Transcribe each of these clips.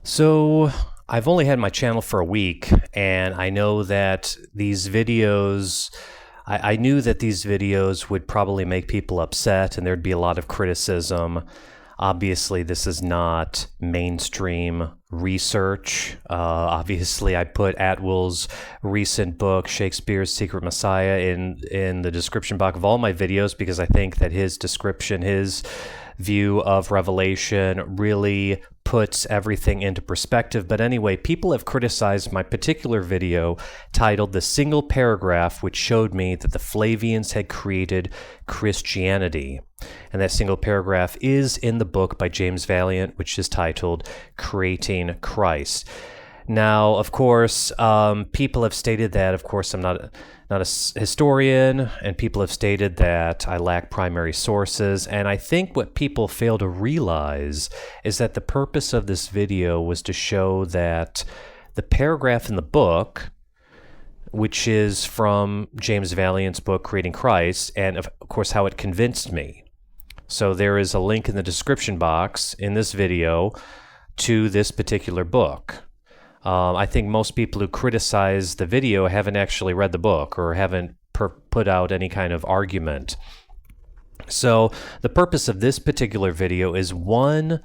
So, I've only had my channel for a week, and I know that these videos, I knew that these videos would probably make people upset and there'd be a lot of criticism. Obviously, this is not mainstream research. Obviously, I put Atwill's recent book, Shakespeare's Secret Messiah, in the description box of all my videos because I think that his description, his view of Revelation really puts everything into perspective. But anyway, people have criticized my particular video titled The Single Paragraph Which Showed Me That the Flavians Had Created Christianity. And that single paragraph is in the book by James Valliant, which is titled Creating Christ. Now, of course, people have stated that, of course, I'm not a historian, and people have stated that I lack primary sources. And I think what people fail to realize is that the purpose of this video was to show that the paragraph in the book, which is from James Valliant's book, Creating Christ, and of course, how it convinced me. So there is a link in the description box in this video to this particular book. I think most people who criticize the video haven't actually read the book or haven't put out any kind of argument. So the purpose of this particular video is one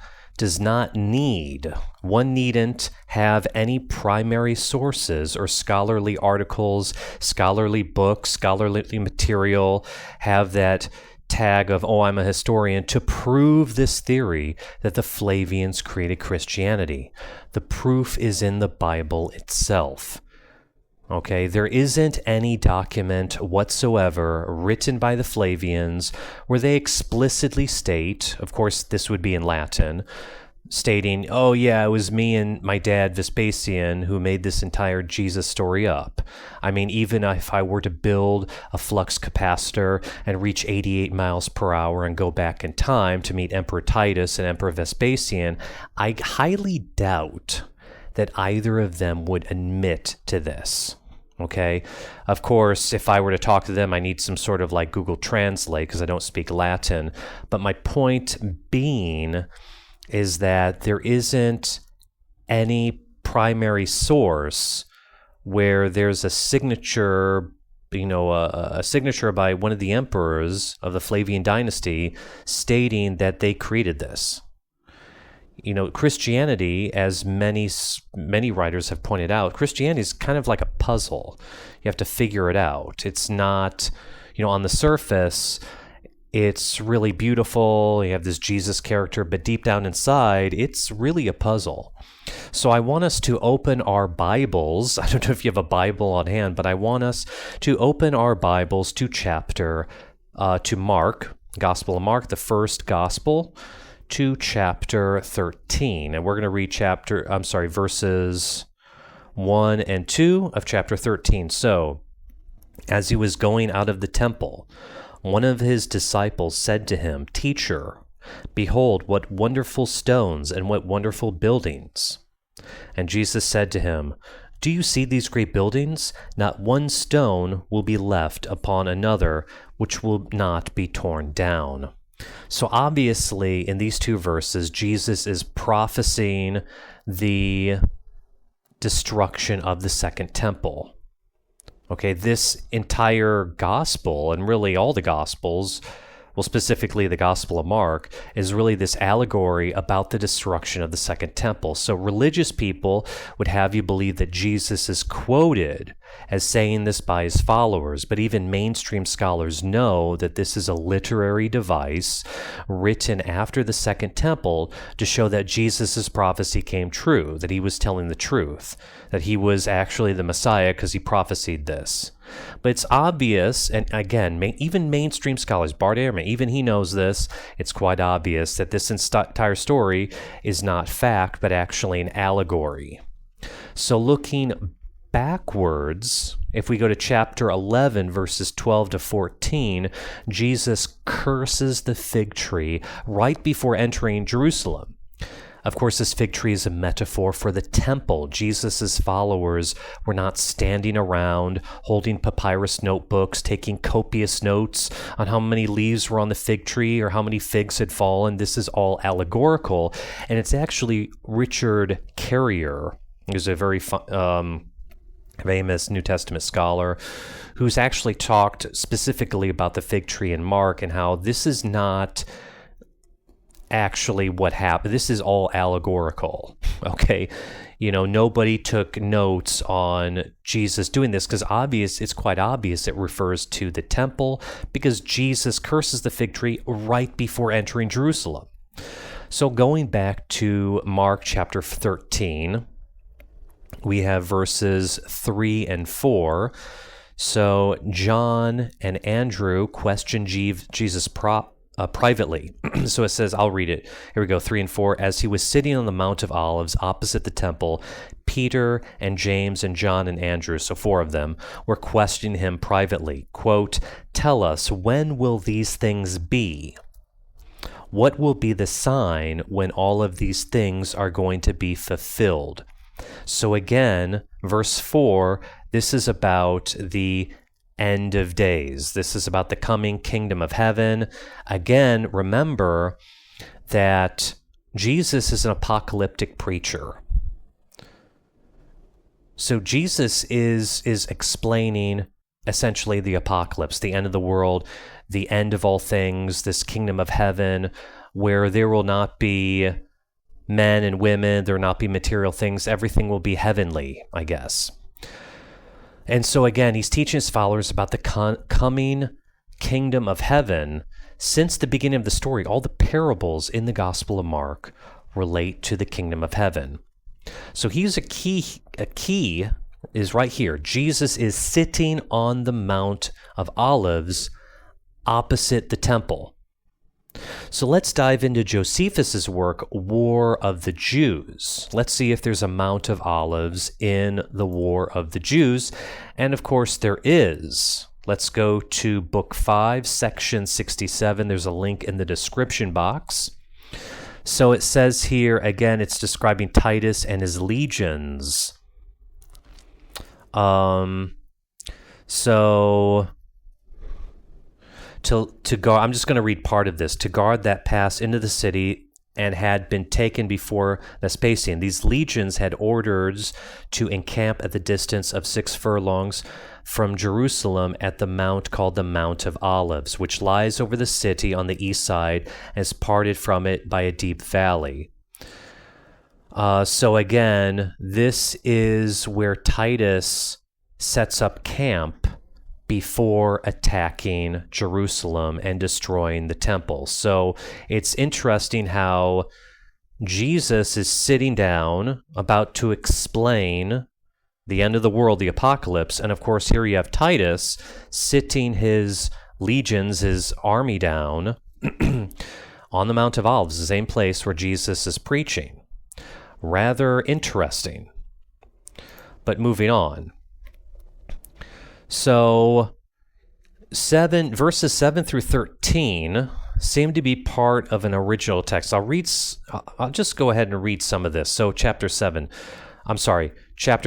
needn't have any primary sources or scholarly articles, scholarly books, scholarly material, have that tag of, oh, I'm a historian, to prove this theory that the Flavians created Christianity. The proof is in the Bible itself. Okay, there isn't any document whatsoever written by the Flavians where they explicitly state, of course this would be in Latin, stating, oh yeah, it was me and my dad Vespasian who made this entire Jesus story up. I mean, even if I were to build a flux capacitor and reach 88 miles per hour and go back in time to meet Emperor Titus and Emperor Vespasian, I highly doubt that either of them would admit to this. Okay, of course, if I were to talk to them, I need some sort of like Google Translate because I don't speak Latin. But my point being is that there isn't any primary source where there's a signature, a signature by one of the emperors of the Flavian dynasty stating that they created this. Christianity, as many writers have pointed out, Christianity is kind of like a puzzle. You have to figure it out. It's not, on the surface, it's really beautiful. You have this Jesus character, but deep down inside, it's really a puzzle. So I want us to open our Bibles. I don't know if you have a Bible on hand, but I want us to open our Bibles to to Mark, Gospel of Mark, the first Gospel, to chapter 13. And we're going to read verses 1 and 2 of chapter 13. So, as he was going out of the temple, one of his disciples said to him, "Teacher, behold, what wonderful stones and what wonderful buildings." And Jesus said to him, "Do you see these great buildings? Not one stone will be left upon another which will not be torn down." So obviously, in these two verses, Jesus is prophesying the destruction of the Second Temple. Okay, this entire gospel, and really all the gospels, well, specifically the Gospel of Mark, is really this allegory about the destruction of the Second Temple. So religious people would have you believe that Jesus is quoted as saying this by his followers, but even mainstream scholars know that this is a literary device written after the Second Temple to show that Jesus' prophecy came true, that he was telling the truth, that he was actually the Messiah because he prophesied this. But it's obvious, and again, even mainstream scholars, Bart Ehrman, even he knows this, it's quite obvious that this entire story is not fact, but actually an allegory. So looking backwards, if we go to chapter 11, verses 12 to 14, Jesus curses the fig tree right before entering Jerusalem. Of course, this fig tree is a metaphor for the temple. Jesus' followers were not standing around holding papyrus notebooks, taking copious notes on how many leaves were on the fig tree or how many figs had fallen. This is all allegorical, and it's actually Richard Carrier, who's a very famous New Testament scholar, who's actually talked specifically about the fig tree in Mark and how this is not actually what happened. This is all allegorical, okay? Nobody took notes on Jesus doing this because it's quite obvious it refers to the temple because Jesus curses the fig tree right before entering Jerusalem. So going back to Mark chapter 13, we have verses 3 and 4. So John and Andrew question Jesus privately. So it says, I'll read it. Here we go, 3 and 4. As he was sitting on the Mount of Olives opposite the temple, Peter and James and John and Andrew, so 4 of them, were questioning him privately. Quote, "Tell us, when will these things be? What will be the sign when all of these things are going to be fulfilled?" So again, verse 4, this is about the end of days. This is about the coming kingdom of heaven. Again, remember that Jesus is an apocalyptic preacher. So Jesus is explaining essentially the apocalypse, the end of the world, the end of all things, this kingdom of heaven, where there will not be men and women, there will not be material things, everything will be heavenly, I guess. And so again, he's teaching his followers about the coming kingdom of heaven. Since the beginning of the story, all the parables in the Gospel of Mark relate to the kingdom of heaven. So here's a key is right here. Jesus is sitting on the Mount of Olives opposite the temple. So let's dive into Josephus's work, War of the Jews. Let's see if there's a Mount of Olives in the War of the Jews. And of course there is. Let's go to Book 5, Section 67. There's a link in the description box. So it says here, again, it's describing Titus and his legions. To guard, I'm just going to read part of this. To guard that pass into the city and had been taken before Vespasian. These legions had orders to encamp at the distance of 6 furlongs from Jerusalem at the mount called the Mount of Olives, which lies over the city on the east side and is parted from it by a deep valley. So again, this is where Titus sets up camp before attacking Jerusalem and destroying the temple. So it's interesting how Jesus is sitting down, about to explain the end of the world, the apocalypse, and of course here you have Titus sitting his legions, his army down on the Mount of Olives, the same place where Jesus is preaching. Rather interesting. But moving on. So verses 7 through 13 seem to be part of an original text. I'll just go ahead and read some of this. So chapter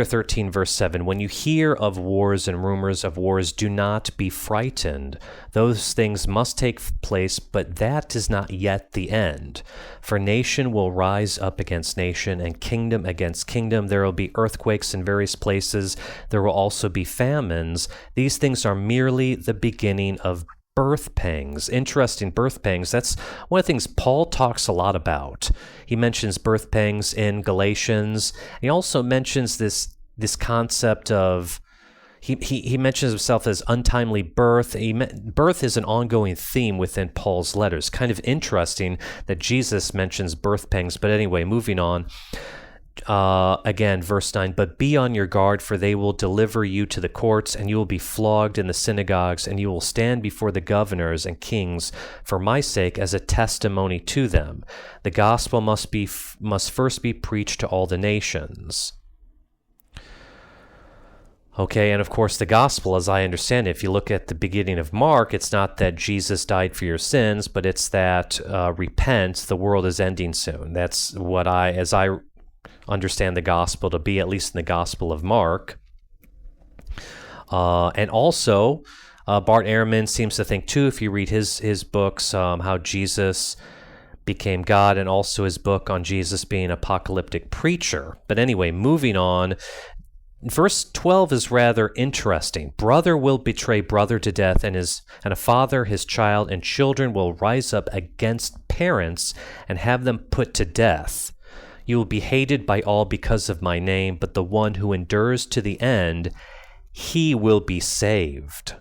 13, verse 7. When you hear of wars and rumors of wars, do not be frightened. Those things must take place, but that is not yet the end. For nation will rise up against nation, and kingdom against kingdom. There will be earthquakes in various places. There will also be famines. These things are merely the beginning of birth pangs. Interesting, birth pangs. That's one of the things Paul talks a lot about. He mentions birth pangs in Galatians. He also mentions this concept of, he mentions himself as untimely birth. Birth is an ongoing theme within Paul's letters. Kind of interesting that Jesus mentions birth pangs. But anyway, moving on. Again, verse 9, but be on your guard, for they will deliver you to the courts, and you will be flogged in the synagogues, and you will stand before the governors and kings for my sake as a testimony to them. The gospel must first be preached to all the nations. Okay, and of course the gospel, as I understand it, if you look at the beginning of Mark, it's not that Jesus died for your sins, but it's that repent, the world is ending soon. That's what as I understand the gospel to be, at least in the Gospel of Mark. And also, Bart Ehrman seems to think too, if you read his books, how Jesus became God, and also his book on Jesus being an apocalyptic preacher. But anyway, moving on. Verse 12 is rather interesting. Brother will betray brother to death, and a father his child, and children will rise up against parents and have them put to death. You will be hated by all because of my name, but the one who endures to the end, he will be saved.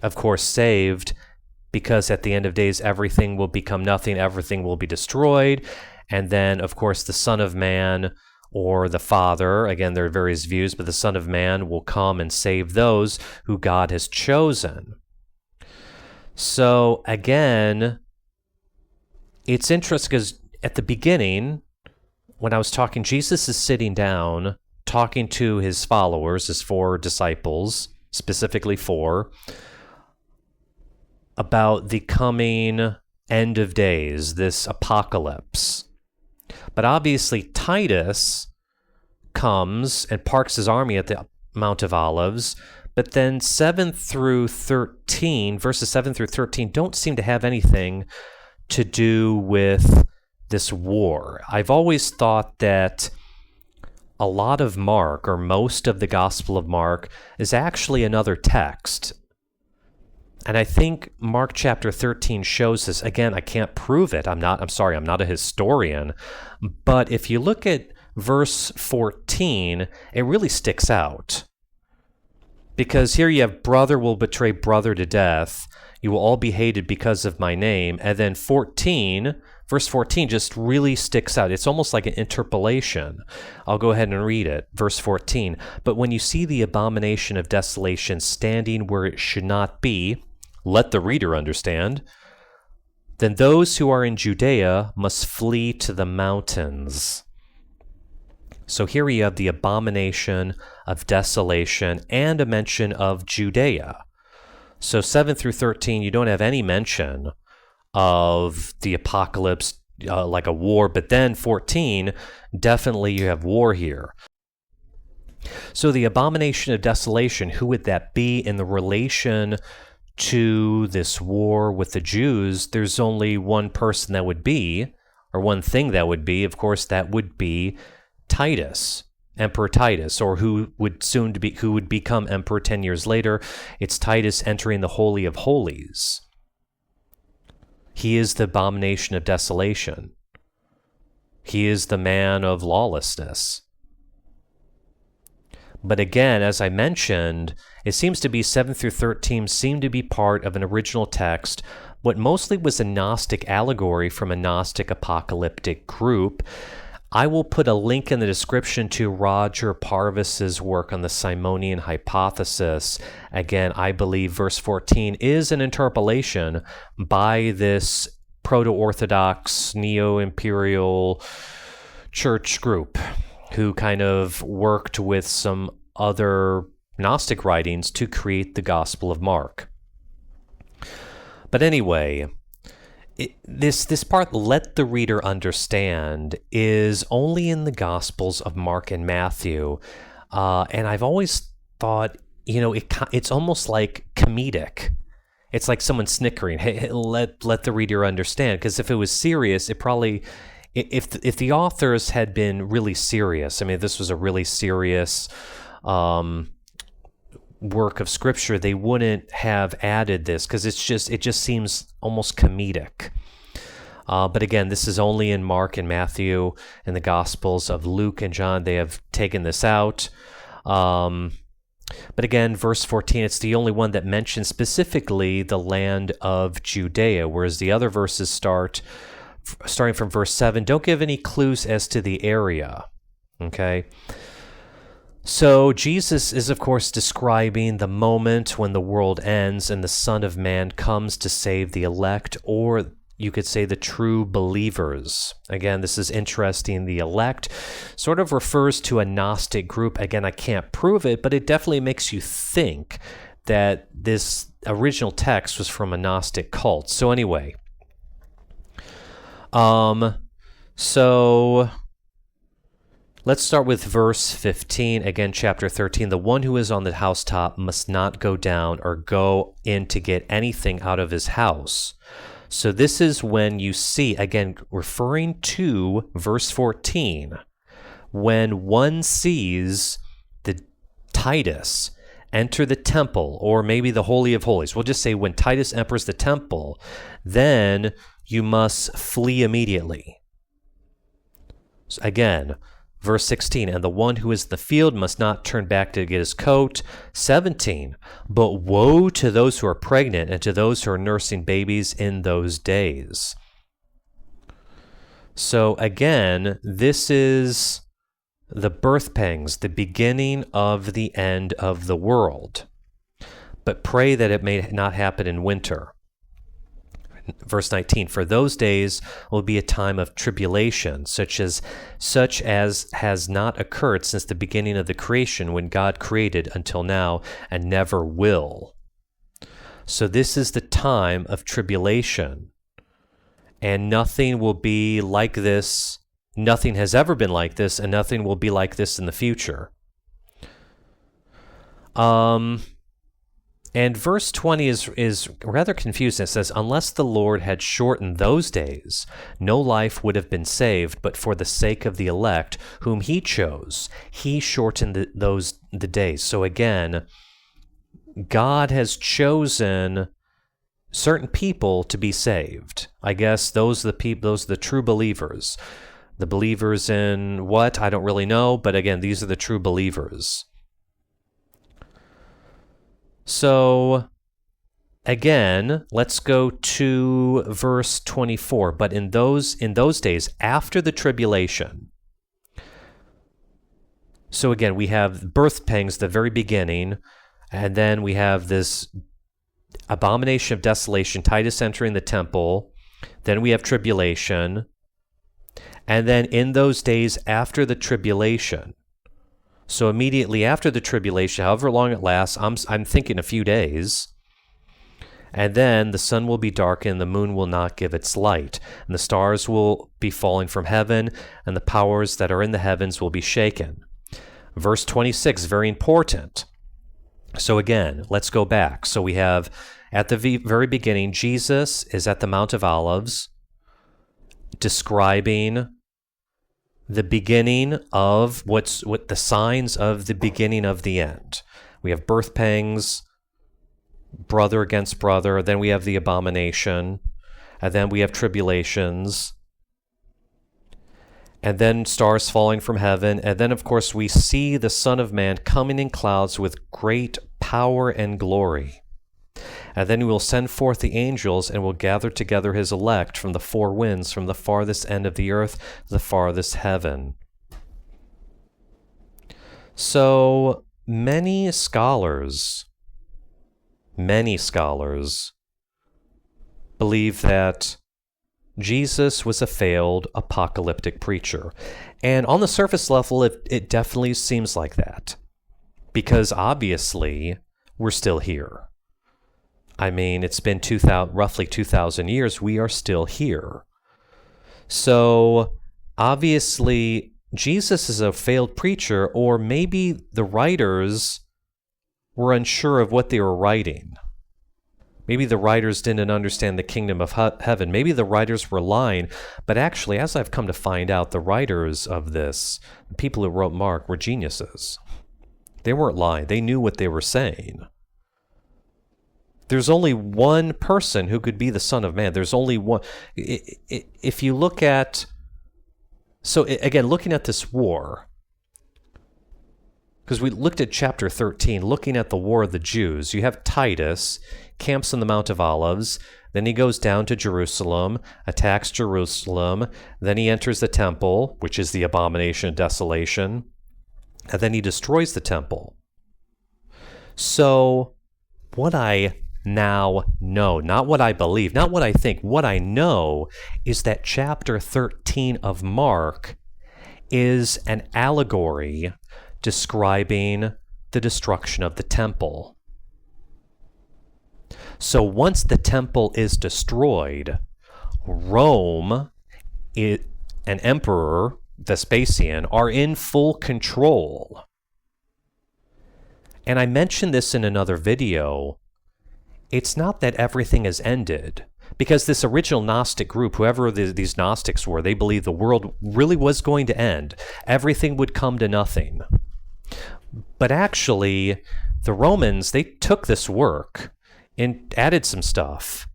Of course, saved because at the end of days, everything will become nothing, everything will be destroyed, and then, of course, the Son of Man, or the Father, again, there are various views, but the Son of Man will come and save those who God has chosen. So, again, it's interesting because at the beginning, when I was talking, Jesus is sitting down, talking to his followers, his 4 disciples, specifically 4, about the coming end of days, this apocalypse. But obviously Titus comes and parks his army at the Mount of Olives, but then verses 7 through 13 don't seem to have anything to do with this war. I've always thought that a lot of Mark, or most of the Gospel of Mark, is actually another text. And I think Mark chapter 13 shows this. Again, I can't prove it. I'm not a historian. But if you look at verse 14, it really sticks out. Because here you have brother will betray brother to death. You will all be hated because of my name. And then verse 14 just really sticks out. It's almost like an interpolation. I'll go ahead and read it. Verse 14. But when you see the abomination of desolation standing where it should not be, let the reader understand, then those who are in Judea must flee to the mountains. So here you have the abomination of desolation and a mention of Judea. So 7 through 13, you don't have any mention of the apocalypse, like a war, but then 14, definitely you have war here. So the abomination of desolation, who would that be in the relation to this war with the Jews? There's only one person that would be, or one thing that would be, of course, that would be Titus, Emperor Titus, or who would become emperor 10 years later. It's Titus entering the Holy of Holies. He is the abomination of desolation. He is the man of lawlessness. But again, as I mentioned, it seems to be 7 through 13 seem to be part of an original text, what mostly was a Gnostic allegory from a Gnostic apocalyptic group. I will put a link in the description to Roger Parvis's work on the Simonian hypothesis. Again, I believe verse 14 is an interpolation by this proto-Orthodox Neo-Imperial church group who kind of worked with some other Gnostic writings to create the Gospel of Mark. But anyway, this part, let the reader understand, is only in the Gospels of Mark and Matthew. And I've always thought, it's almost like comedic. It's like someone snickering, hey, let the reader understand. Because if it was serious, it probably... If the authors had been really serious, I mean, this was a really serious work of scripture, they wouldn't have added this because it just seems almost comedic. But again, this is only in Mark and Matthew. In the Gospels of Luke and John, they have taken this out. But again, verse 14, it's the only one that mentions specifically the land of Judea, whereas the other verses starting from verse 7, don't give any clues as to the area. Okay? So Jesus is, of course, describing the moment when the world ends and the Son of Man comes to save the elect or you could say the true believers. Again, this is interesting. The elect sort of refers to a Gnostic group. Again, I can't prove it, but it definitely makes you think that this original text was from a Gnostic cult. So anyway, so let's start with verse 15. Again, chapter 13. The one who is on the housetop must not go down or go in to get anything out of his house. So this is when you see, again, referring to verse 14, when one sees the Titus enter the temple, or maybe the Holy of Holies. We'll just say when Titus enters the temple, then you must flee immediately. So again, verse 16, and the one who is in the field must not turn back to get his coat. 17, but woe to those who are pregnant and to those who are nursing babies in those days. So again, this is the birth pangs, the beginning of the end of the world. But pray that it may not happen in winter. Verse 19, for those days will be a time of tribulation, such as has not occurred since the beginning of the creation, when God created until now, and never will. So this is the time of tribulation, and nothing will be like this. Nothing has ever been like this, and nothing will be like this in the future. And verse 20 is rather confusing. It says, unless the Lord had shortened those days, no life would have been saved, but for the sake of the elect, whom he chose, he shortened the days. So again, God has chosen certain people to be saved. I guess those are the true believers. The believers in what? I don't really know, but again, these are the true believers. So, again, let's go to verse 24. But in those days, after the tribulation. So again, we have birth pangs, the very beginning, and then we have this abomination of desolation, Titus entering the temple. Then we have tribulation. And then in those days after the tribulation. So immediately after the tribulation, however long it lasts, I'm thinking a few days. And then the sun will be darkened, the moon will not give its light, and the stars will be falling from heaven, and the powers that are in the heavens will be shaken. Verse 26, very important. So again, let's go back. So we have, at the very beginning, Jesus is at the Mount of Olives, describing the beginning of what the signs of the beginning of the end. We have birth pangs, brother against brother, then we have the abomination, and then we have tribulations, and then stars falling from heaven, and then of course we see the Son of Man coming in clouds with great power and glory. And then he will send forth the angels and will gather together his elect from the four winds, from the farthest end of the earth to the farthest heaven. So many scholars believe that Jesus was a failed apocalyptic preacher. And on the surface level, it definitely seems like that. Because obviously, we're still here. I mean, it's been roughly 2,000 years. We are still here. So, obviously, Jesus is a failed preacher, or maybe the writers were unsure of what they were writing. Maybe the writers didn't understand the kingdom of heaven. Maybe the writers were lying. But actually, as I've come to find out, the writers of this, the people who wrote Mark, were geniuses. They weren't lying. They knew what they were saying. There's only one person who could be the Son of Man. There's only one. If you look at... So again, looking at this war, because we looked at chapter 13, looking at the war of the Jews, you have Titus, camps on the Mount of Olives, then he goes down to Jerusalem, attacks Jerusalem, then he enters the temple, which is the Abomination of Desolation, and then he destroys the temple. So what I now know, not what I believe, not what I think, what I know is that chapter 13 of Mark is an allegory describing the destruction of the temple. So once the temple is destroyed, Rome, an emperor, Vespasian, are in full control. And I mentioned this in another video. It's not that everything has ended, because this original Gnostic group, whoever these Gnostics were, they believed the world really was going to end. Everything would come to nothing. But actually, the Romans, they took this work and added some stuff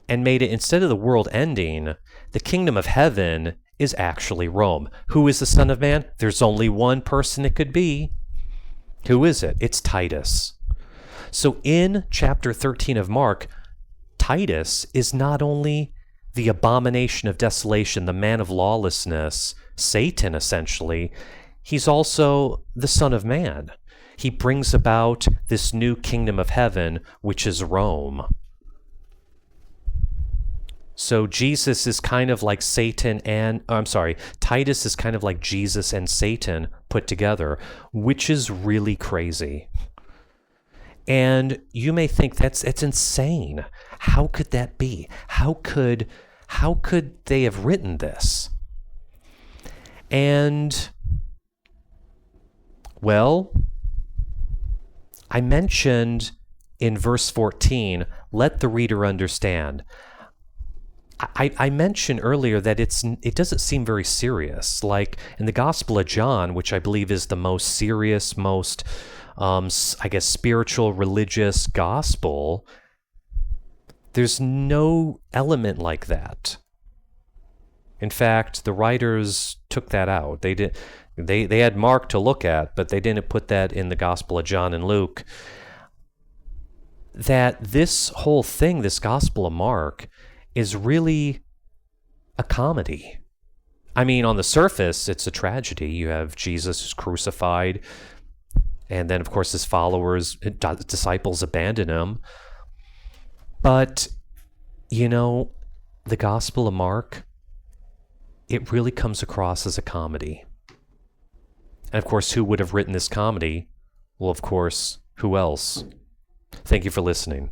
and made it, instead of the world ending, the kingdom of heaven is actually Rome. Who is the Son of Man? There's only one person it could be. Who is it? It's Titus. So in chapter 13 of Mark, Titus is not only the abomination of desolation, the man of lawlessness, Satan essentially, he's also the Son of Man. He brings about this new kingdom of heaven, which is Rome. So Jesus is kind of like Satan and, Titus is kind of like Jesus and Satan put together, which is really crazy. And you may think it's insane. How could that be? How could they have written this? And, well, I mentioned in verse 14, let the reader understand. I mentioned earlier that it doesn't seem very serious. Like in the Gospel of John, which I believe is the most serious, most, spiritual, religious gospel, there's no element like that. In fact, the writers took that out. They had Mark to look at, but they didn't put that in the Gospel of John and Luke. That this whole thing, this Gospel of Mark, is really a comedy. I mean, on the surface, it's a tragedy. You have Jesus who's crucified, and then, of course, his followers, disciples abandon him. But, the Gospel of Mark, it really comes across as a comedy. And, of course, who would have written this comedy? Well, of course, who else? Thank you for listening.